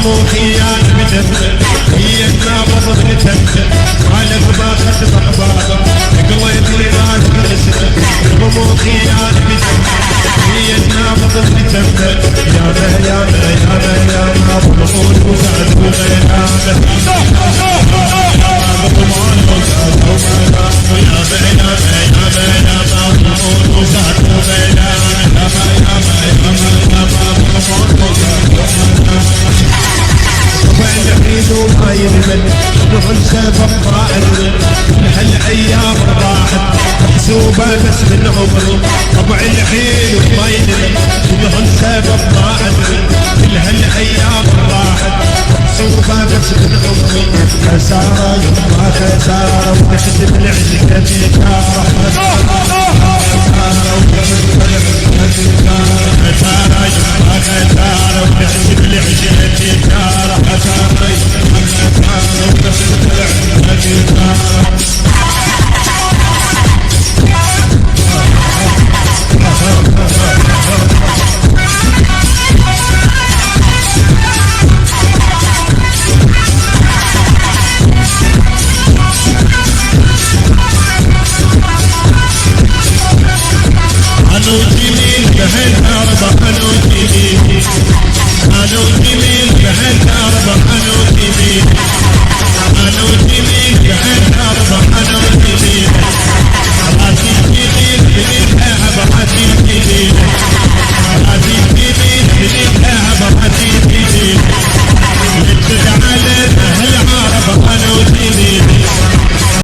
طموحي يا نبتة هي النابض بنتك قالت باخت ضحبابة قضيت لي ناس بنسته طموحي يا نبتة هي النابض بنتك يا ما بطمون وقعد وغيرابة ما ينمل نحن سبب ضائر هالايام راحت محسوبه بس من عمري طبع الحين وما ينمل نحن سبب ضائر هالايام راحت محسوبه بس من عمري خساره يما خساره وتخدم العزه تجاره خساره يما خساره وتخدم العزه تجاره